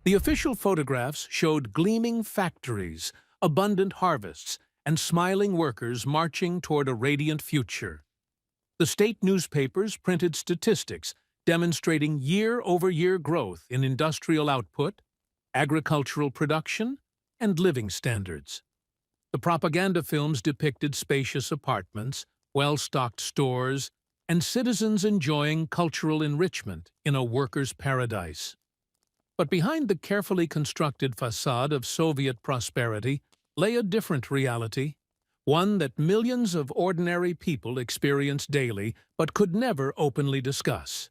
The official photographs showed gleaming factories, abundant harvests, and smiling workers marching toward a radiant future. The state newspapers printed statistics demonstrating year-over-year growth in industrial output, agricultural production, and living standards. The propaganda films depicted spacious apartments, well-stocked stores, and citizens enjoying cultural enrichment in a worker's paradise. But behind the carefully constructed facade of Soviet prosperity lay a different reality, one that millions of ordinary people experienced daily but could never openly discuss.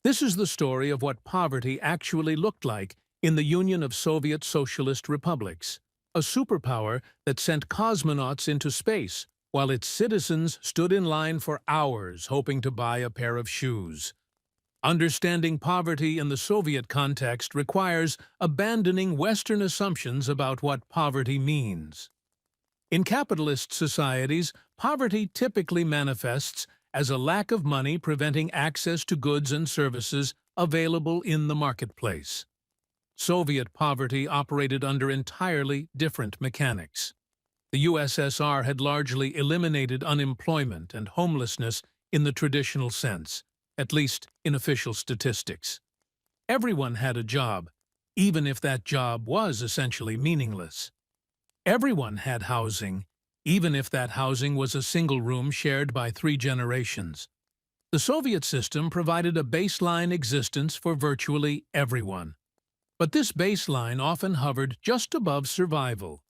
This is the story of what poverty actually looked like in the Union of Soviet Socialist Republics, a superpower that sent cosmonauts into space while its citizens stood in line for hours hoping to buy a pair of shoes. Understanding poverty in the Soviet context requires abandoning Western assumptions about what poverty means. In capitalist societies, poverty typically manifests as a lack of money preventing access to goods and services available in the marketplace. Soviet poverty operated under entirely different mechanics. The USSR had largely eliminated unemployment and homelessness in the traditional sense, at least in official statistics. Everyone had a job, even if that job was essentially meaningless. Everyone had housing, even if that housing was a single room shared by 3 generations. The Soviet system provided a baseline existence for virtually everyone. But this baseline often hovered just above survival,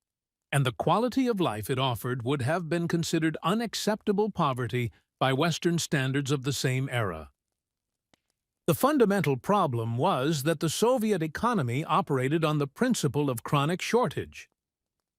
and the quality of life it offered would have been considered unacceptable poverty by Western standards of the same era. The fundamental problem was that the Soviet economy operated on the principle of chronic shortage.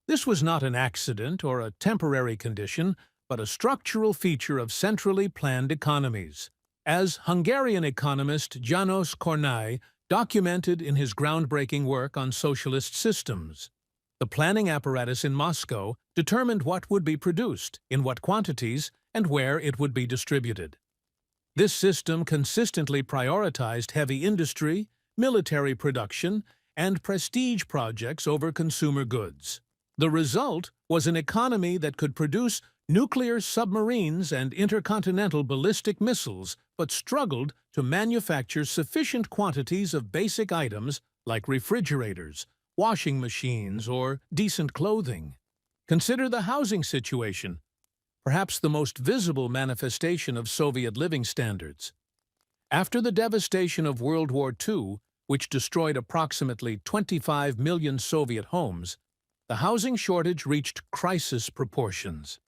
This was not an accident or a temporary condition, but a structural feature of centrally planned economies. As Hungarian economist János Kornai documented in his groundbreaking work on socialist systems, the planning apparatus in Moscow determined what would be produced, in what quantities, and where it would be distributed. This system consistently prioritized heavy industry, military production, and prestige projects over consumer goods. The result was an economy that could produce nuclear submarines and intercontinental ballistic missiles, but struggled to manufacture sufficient quantities of basic items like refrigerators, washing machines, or decent clothing. Consider the housing situation, perhaps the most visible manifestation of Soviet living standards. After the devastation of World War II, which destroyed approximately 25 million Soviet homes, the housing shortage reached crisis proportions.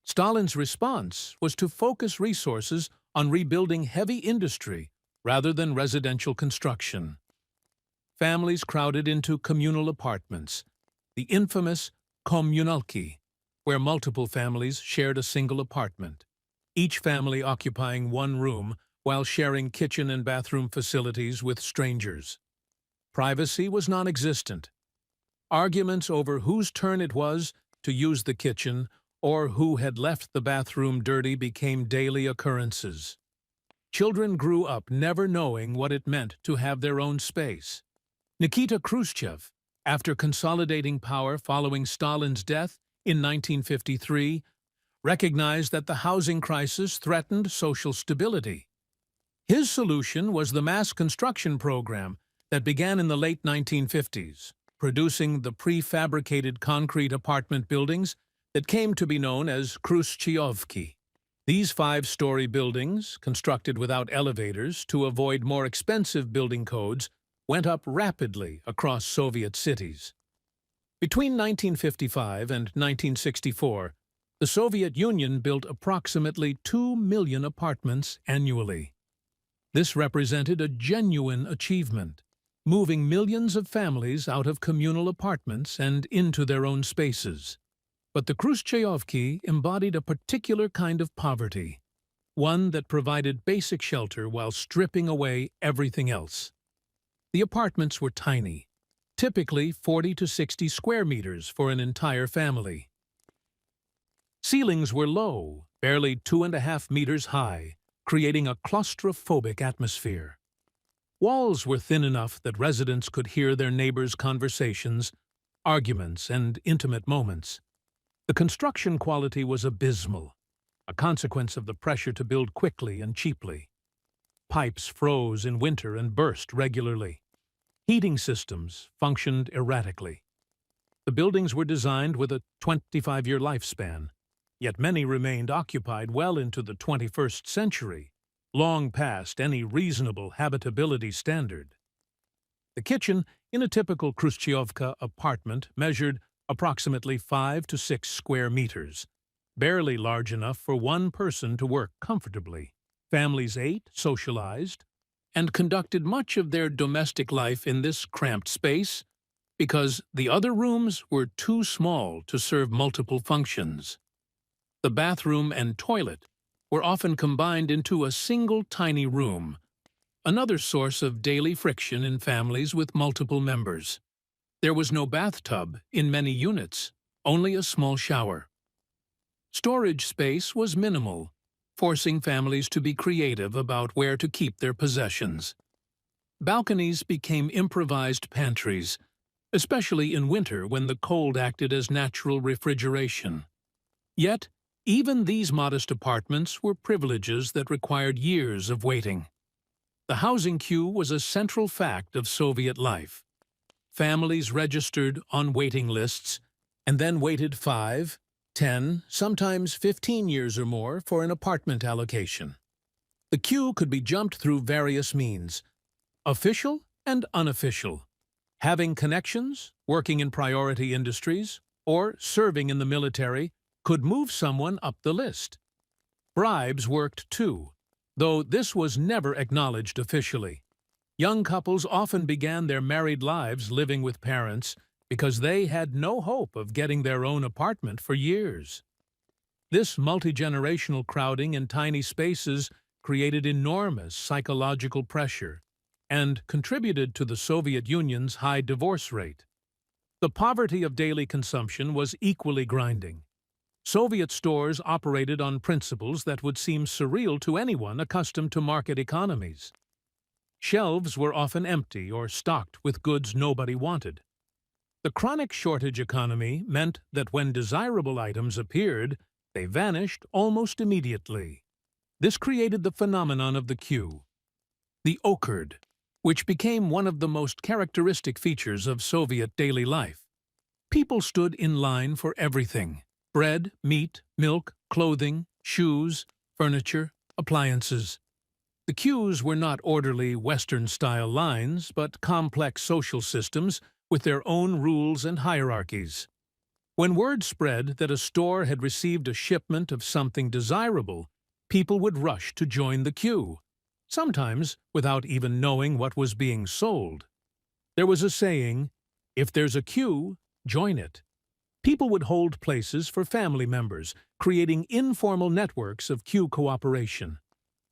Stalin's response was to focus resources on rebuilding heavy industry rather than residential construction. Families crowded into communal apartments, the infamous communalki, where multiple families shared a single apartment, each family occupying one room while sharing kitchen and bathroom facilities with strangers. Privacy was non-existent. Arguments over whose turn it was to use the kitchen or who had left the bathroom dirty became daily occurrences. Children grew up never knowing what it meant to have their own space. Nikita Khrushchev, after consolidating power following Stalin's death in 1953, recognized that the housing crisis threatened social stability. His solution was the mass construction program that began in the late 1950s, producing the prefabricated concrete apartment buildings that came to be known as Khrushchevki. These 5-story buildings, constructed without elevators to avoid more expensive building codes, went up rapidly across Soviet cities. Between 1955 and 1964, the Soviet Union built approximately 2 million apartments annually. This represented a genuine achievement, moving millions of families out of communal apartments and into their own spaces. But the Khrushchevki embodied a particular kind of poverty, one that provided basic shelter while stripping away everything else. The apartments were tiny, typically 40 to 60 square meters for an entire family. Ceilings were low, barely 2.5 meters high, creating a claustrophobic atmosphere. Walls were thin enough that residents could hear their neighbors' conversations, arguments, and intimate moments. The construction quality was abysmal, a consequence of the pressure to build quickly and cheaply. Pipes froze in winter and burst regularly. Heating systems functioned erratically. The buildings were designed with a 25-year lifespan, yet many remained occupied well into the 21st century, long past any reasonable habitability standard. The kitchen in a typical Khrushchevka apartment measured approximately 5 to 6 square meters, barely large enough for one person to work comfortably. Families ate, socialized, and conducted much of their domestic life in this cramped space because the other rooms were too small to serve multiple functions. The bathroom and toilet were often combined into a single tiny room, another source of daily friction in families with multiple members. There was no bathtub in many units, only a small shower. Storage space was minimal, forcing families to be creative about where to keep their possessions. Balconies became improvised pantries, especially in winter when the cold acted as natural refrigeration. Yet, even these modest apartments were privileges that required years of waiting. The housing queue was a central fact of Soviet life. Families registered on waiting lists and then waited 5, 10, sometimes 15 years or more for an apartment allocation. The queue could be jumped through various means, official and unofficial. Having connections, working in priority industries, or serving in the military could move someone up the list. Bribes worked too, though this was never acknowledged officially. Young couples often began their married lives living with parents because they had no hope of getting their own apartment for years. This multi-generational crowding in tiny spaces created enormous psychological pressure and contributed to the Soviet Union's high divorce rate. The poverty of daily consumption was equally grinding. Soviet stores operated on principles that would seem surreal to anyone accustomed to market economies. Shelves were often empty or stocked with goods nobody wanted. The chronic shortage economy meant that when desirable items appeared, they vanished almost immediately. This created the phenomenon of the queue, the ochred, which became one of the most characteristic features of Soviet daily life. People stood in line for everything: bread, meat, milk, clothing, shoes, furniture, appliances. The queues were not orderly Western-style lines, but complex social systems with their own rules and hierarchies. When word spread that a store had received a shipment of something desirable, people would rush to join the queue, sometimes without even knowing what was being sold. There was a saying, "If there's a queue, join it." People would hold places for family members, creating informal networks of queue cooperation.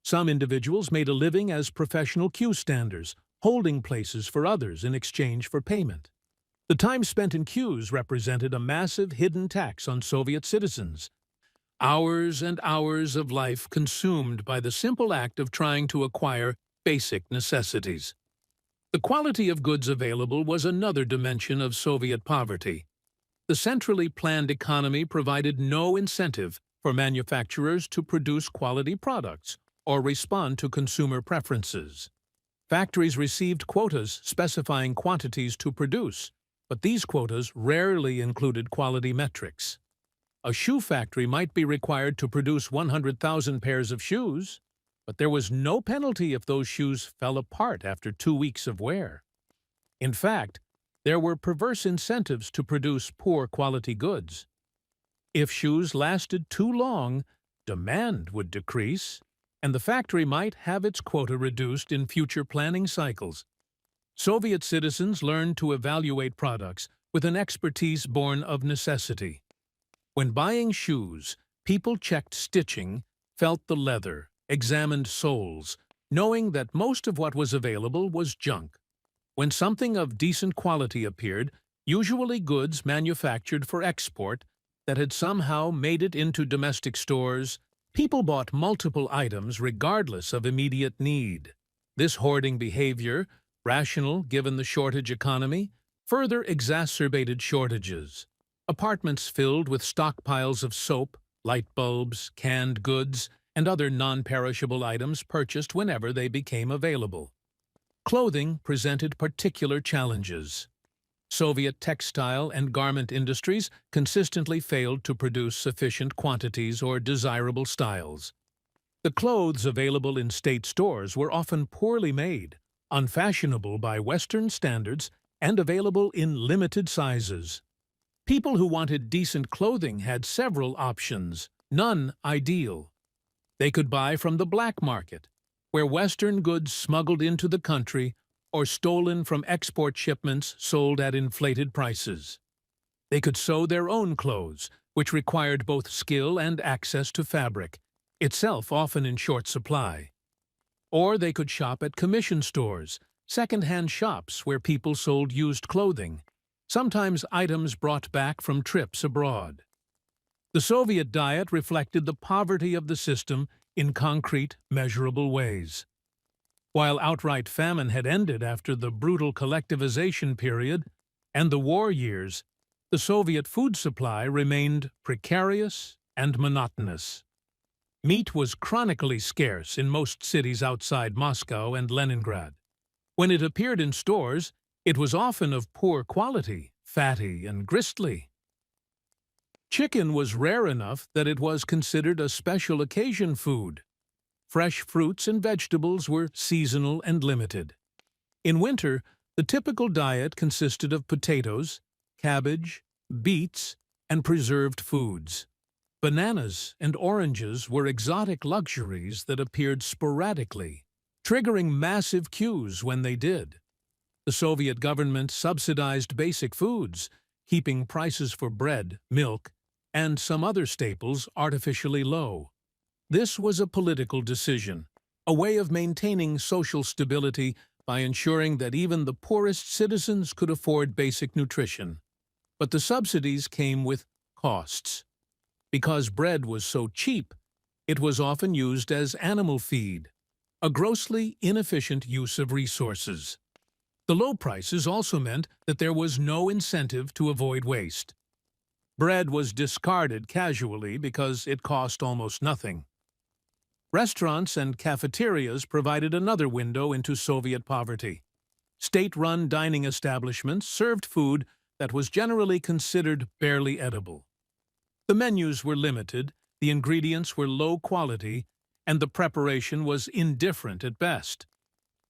Some individuals made a living as professional queue standers, holding places for others in exchange for payment. The time spent in queues represented a massive hidden tax on Soviet citizens. Hours and hours of life consumed by the simple act of trying to acquire basic necessities. The quality of goods available was another dimension of Soviet poverty. The centrally planned economy provided no incentive for manufacturers to produce quality products or respond to consumer preferences. Factories received quotas specifying quantities to produce, but these quotas rarely included quality metrics. A shoe factory might be required to produce 100,000 pairs of shoes, but there was no penalty if those shoes fell apart after 2 weeks of wear. In fact, there were perverse incentives to produce poor quality goods. If shoes lasted too long, demand would decrease, and the factory might have its quota reduced in future planning cycles. Soviet citizens learned to evaluate products with an expertise born of necessity. When buying shoes, people checked stitching, felt the leather, examined soles, knowing that most of what was available was junk. When something of decent quality appeared, usually goods manufactured for export that had somehow made it into domestic stores, people bought multiple items regardless of immediate need. This hoarding behavior, rational given the shortage economy, further exacerbated shortages. Apartments filled with stockpiles of soap, light bulbs, canned goods, and other non-perishable items purchased whenever they became available. Clothing presented particular challenges. Soviet textile and garment industries consistently failed to produce sufficient quantities or desirable styles. The clothes available in state stores were often poorly made, unfashionable by Western standards, and available in limited sizes. People who wanted decent clothing had several options, none ideal. They could buy from the black market, where Western goods smuggled into the country or stolen from export shipments sold at inflated prices. They could sew their own clothes, which required both skill and access to fabric, itself often in short supply. Or they could shop at commission stores, second-hand shops where people sold used clothing, sometimes items brought back from trips abroad. The Soviet diet reflected the poverty of the system in concrete, measurable ways. While outright famine had ended after the brutal collectivization period and the war years, the Soviet food supply remained precarious and monotonous. Meat was chronically scarce in most cities outside Moscow and Leningrad. When it appeared in stores, it was often of poor quality, fatty and gristly. Chicken was rare enough that it was considered a special occasion food. Fresh fruits and vegetables were seasonal and limited. In winter, the typical diet consisted of potatoes, cabbage, beets, and preserved foods. Bananas and oranges were exotic luxuries that appeared sporadically, triggering massive queues when they did. The Soviet government subsidized basic foods, keeping prices for bread, milk, and some other staples artificially low. This was a political decision, a way of maintaining social stability by ensuring that even the poorest citizens could afford basic nutrition. But the subsidies came with costs. Because bread was so cheap, it was often used as animal feed, a grossly inefficient use of resources. The low prices also meant that there was no incentive to avoid waste. Bread was discarded casually because it cost almost nothing. Restaurants and cafeterias provided another window into Soviet poverty. State-run dining establishments served food that was generally considered barely edible. The menus were limited, the ingredients were low quality, and the preparation was indifferent at best.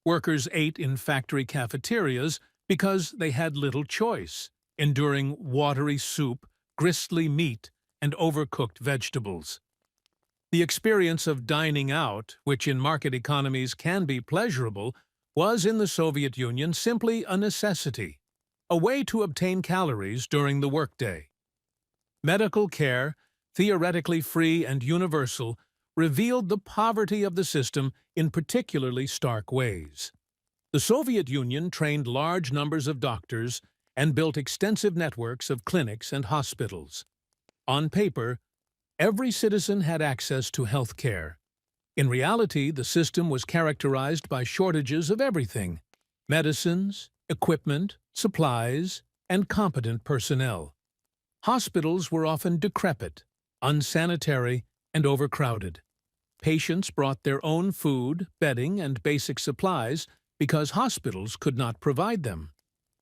Workers ate in factory cafeterias because they had little choice, enduring watery soup, gristly meat, and overcooked vegetables. The experience of dining out, which in market economies can be pleasurable, was in the Soviet Union simply a necessity, a way to obtain calories during the workday. Medical care, theoretically free and universal, revealed the poverty of the system in particularly stark ways. The Soviet Union trained large numbers of doctors and built extensive networks of clinics and hospitals. On paper, every citizen had access to health care. In reality, the system was characterized by shortages of everything: medicines, equipment, supplies, and competent personnel. Hospitals were often decrepit, unsanitary, and overcrowded. Patients brought their own food, bedding, and basic supplies because hospitals could not provide them.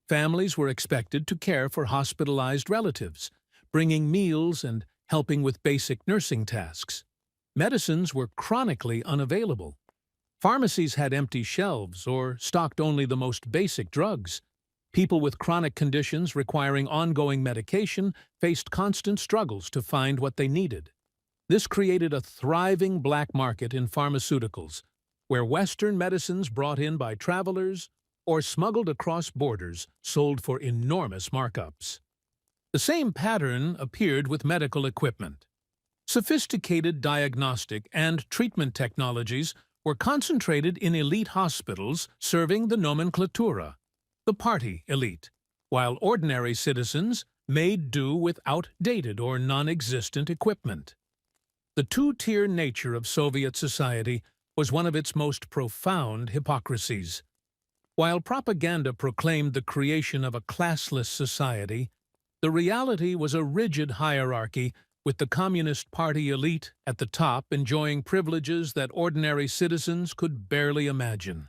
Families were expected to care for hospitalized relatives, bringing meals and helping with basic nursing tasks. Medicines were chronically unavailable. Pharmacies had empty shelves or stocked only the most basic drugs. People with chronic conditions requiring ongoing medication faced constant struggles to find what they needed. This created a thriving black market in pharmaceuticals, where Western medicines brought in by travelers or smuggled across borders sold for enormous markups. The same pattern appeared with medical equipment. Sophisticated diagnostic and treatment technologies were concentrated in elite hospitals serving the nomenklatura, the party elite, while ordinary citizens made do with outdated or non-existent equipment. The two-tier nature of Soviet society was one of its most profound hypocrisies. While propaganda proclaimed the creation of a classless society, the reality was a rigid hierarchy with the Communist Party elite at the top enjoying privileges that ordinary citizens could barely imagine.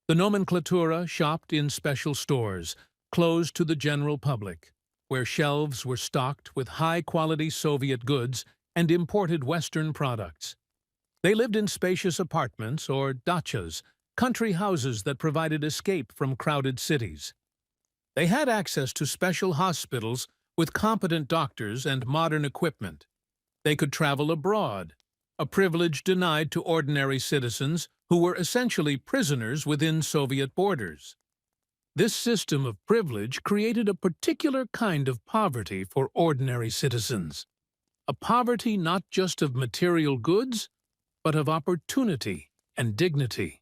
The nomenclatura shopped in special stores, closed to the general public, where shelves were stocked with high-quality Soviet goods and imported Western products. They lived in spacious apartments or dachas, country houses that provided escape from crowded cities. They had access to special hospitals with competent doctors and modern equipment. They could travel abroad, a privilege denied to ordinary citizens who were essentially prisoners within Soviet borders. This system of privilege created a particular kind of poverty for ordinary citizens, a poverty not just of material goods, but of opportunity and dignity.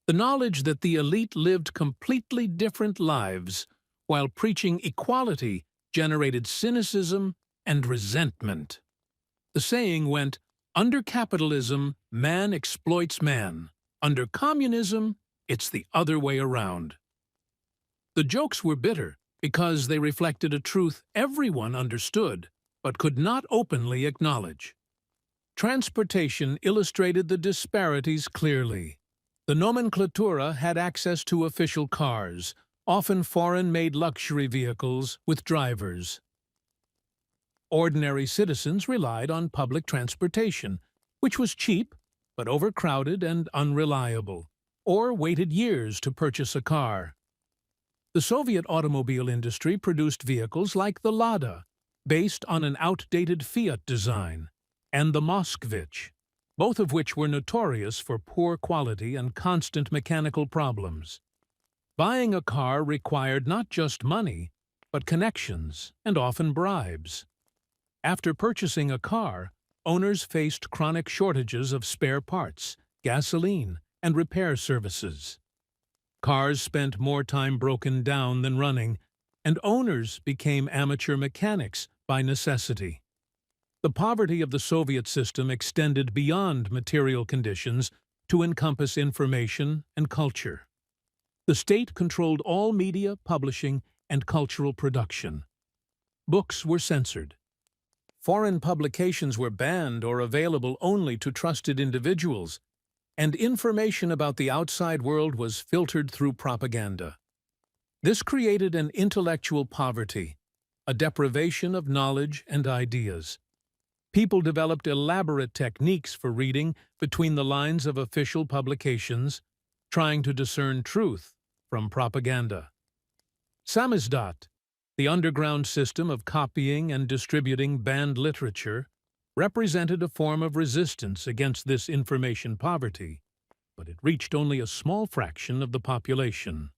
The knowledge that the elite lived completely different lives while preaching equality generated cynicism and resentment. The saying went, "Under capitalism, man exploits man. Under communism, it's the other way around." The jokes were bitter because they reflected a truth everyone understood but could not openly acknowledge. Transportation illustrated the disparities clearly. The nomenclatura had access to official cars, often foreign-made luxury vehicles with drivers. Ordinary citizens relied on public transportation, which was cheap but overcrowded and unreliable, or waited years to purchase a car. The Soviet automobile industry produced vehicles like the Lada, based on an outdated Fiat design, and the Moskvich, both of which were notorious for poor quality and constant mechanical problems. Buying a car required not just money, but connections and often bribes. After purchasing a car, owners faced chronic shortages of spare parts, gasoline, and repair services. Cars spent more time broken down than running, and owners became amateur mechanics by necessity. The poverty of the Soviet system extended beyond material conditions to encompass information and culture. The state controlled all media, publishing, and cultural production. Books were censored. Foreign publications were banned or available only to trusted individuals, and information about the outside world was filtered through propaganda. This created an intellectual poverty, a deprivation of knowledge and ideas. People developed elaborate techniques for reading between the lines of official publications, trying to discern truth from propaganda. Samizdat, the underground system of copying and distributing banned literature, represented a form of resistance against this information poverty, but it reached only a small fraction of the population.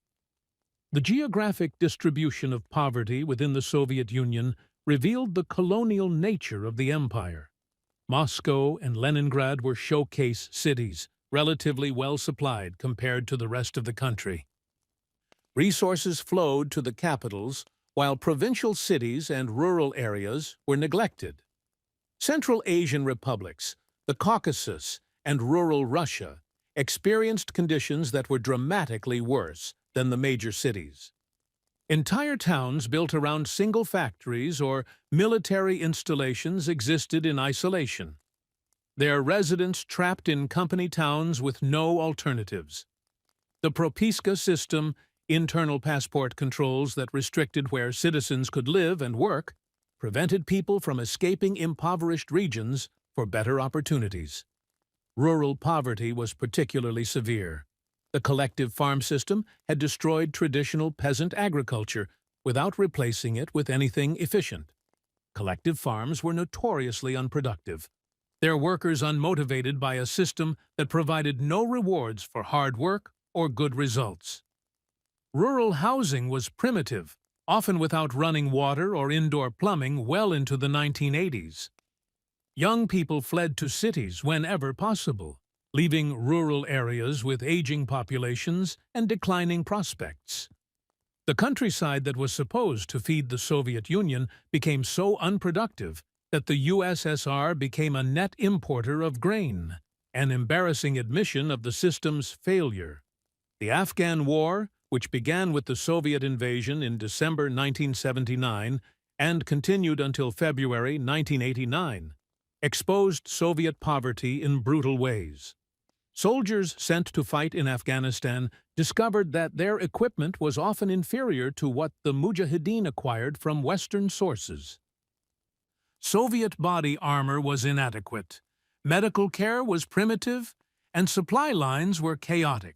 The geographic distribution of poverty within the Soviet Union revealed the colonial nature of the empire. Moscow and Leningrad were showcase cities, relatively well supplied compared to the rest of the country. Resources flowed to the capitals, while provincial cities and rural areas were neglected. Central Asian republics, the Caucasus, and rural Russia experienced conditions that were dramatically worse than the major cities. Entire towns built around single factories or military installations existed in isolation, their residents trapped in company towns with no alternatives. The Propiska system, internal passport controls that restricted where citizens could live and work, prevented people from escaping impoverished regions for better opportunities. Rural poverty was particularly severe. The collective farm system had destroyed traditional peasant agriculture without replacing it with anything efficient. Collective farms were notoriously unproductive, their workers unmotivated by a system that provided no rewards for hard work or good results. Rural housing was primitive, often without running water or indoor plumbing well into the 1980s. Young people fled to cities whenever possible, leaving rural areas with aging populations and declining prospects. The countryside that was supposed to feed the Soviet Union became so unproductive that the USSR became a net importer of grain. an embarrassing admission of the system's failure. The Afghan War, which began with the Soviet invasion in December 1979 and continued until February 1989, exposed Soviet poverty in brutal ways. Soldiers sent to fight in Afghanistan discovered that their equipment was often inferior to what the Mujahideen acquired from Western sources. Soviet body armor was inadequate, medical care was primitive, and supply lines were chaotic.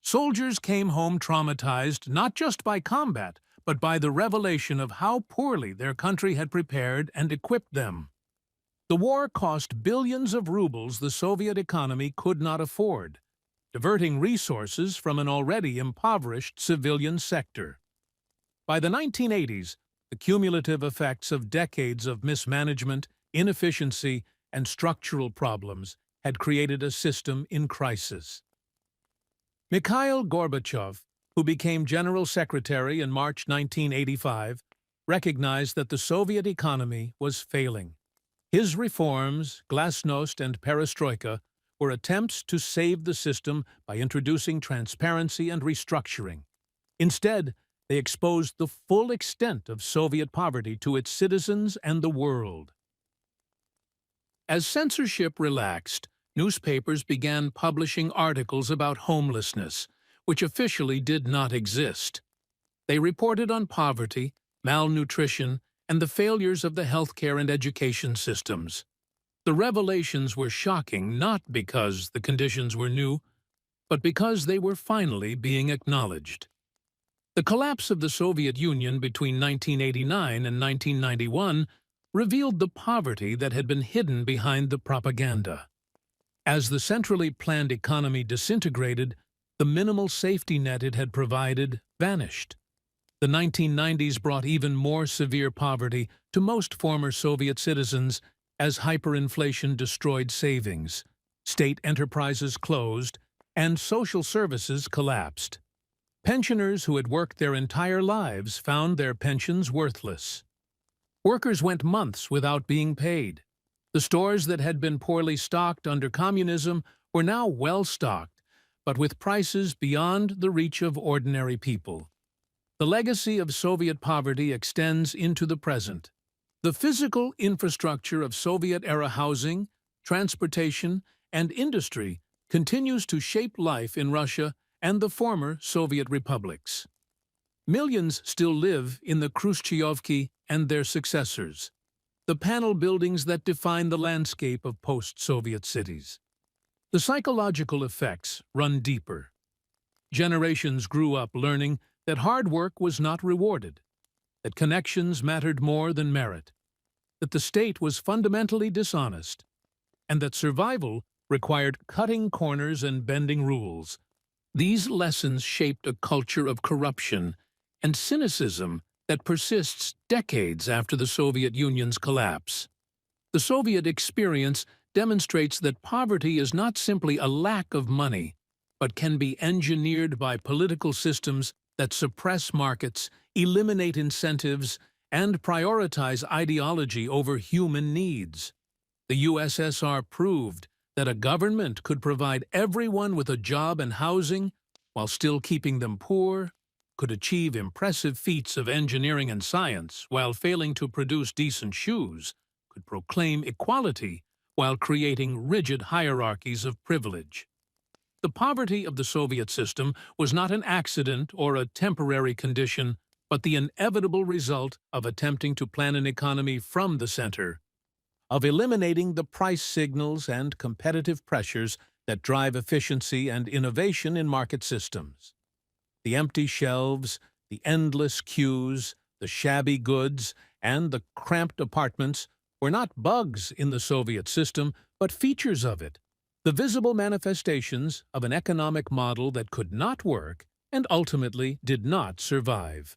Soldiers came home traumatized not just by combat, but by the revelation of how poorly their country had prepared and equipped them. The war cost billions of rubles the Soviet economy could not afford, diverting resources from an already impoverished civilian sector. By the 1980s, the cumulative effects of decades of mismanagement, inefficiency, and structural problems had created a system in crisis. Mikhail Gorbachev, who became General Secretary in March 1985, recognized that the Soviet economy was failing. His reforms, glasnost and perestroika, were attempts to save the system by introducing transparency and restructuring. Instead, they exposed the full extent of Soviet poverty to its citizens and the world. As censorship relaxed, newspapers began publishing articles about homelessness, which officially did not exist. They reported on poverty, malnutrition, and the failures of the healthcare and education systems. The revelations were shocking not because the conditions were new, but because they were finally being acknowledged. The collapse of the Soviet Union between 1989 and 1991 revealed the poverty that had been hidden behind the propaganda. As the centrally planned economy disintegrated, the minimal safety net it had provided vanished. The 1990s brought even more severe poverty to most former Soviet citizens as hyperinflation destroyed savings, state enterprises closed, and social services collapsed. Pensioners who had worked their entire lives found their pensions worthless. Workers went months without being paid. The stores that had been poorly stocked under communism were now well-stocked, but with prices beyond the reach of ordinary people. The legacy of Soviet poverty extends into the present. The physical infrastructure of Soviet-era housing, transportation, and industry continues to shape life in Russia and the former Soviet republics. Millions still live in the Khrushchevki and their successors, the panel buildings that define the landscape of post-Soviet cities. The psychological effects run deeper. Generations grew up learning that hard work was not rewarded, that connections mattered more than merit, that the state was fundamentally dishonest, and that survival required cutting corners and bending rules. These lessons shaped a culture of corruption and cynicism that persists decades after the Soviet Union's collapse. The Soviet experience demonstrates that poverty is not simply a lack of money, but can be engineered by political systems that suppress markets, eliminate incentives, and prioritize ideology over human needs. The USSR proved that a government could provide everyone with a job and housing while still keeping them poor, could achieve impressive feats of engineering and science while failing to produce decent shoes, could proclaim equality while creating rigid hierarchies of privilege. The poverty of the Soviet system was not an accident or a temporary condition, but the inevitable result of attempting to plan an economy from the center, of eliminating the price signals and competitive pressures that drive efficiency and innovation in market systems. The empty shelves, the endless queues, the shabby goods, and the cramped apartments were not bugs in the Soviet system, but features of it, the visible manifestations of an economic model that could not work and ultimately did not survive.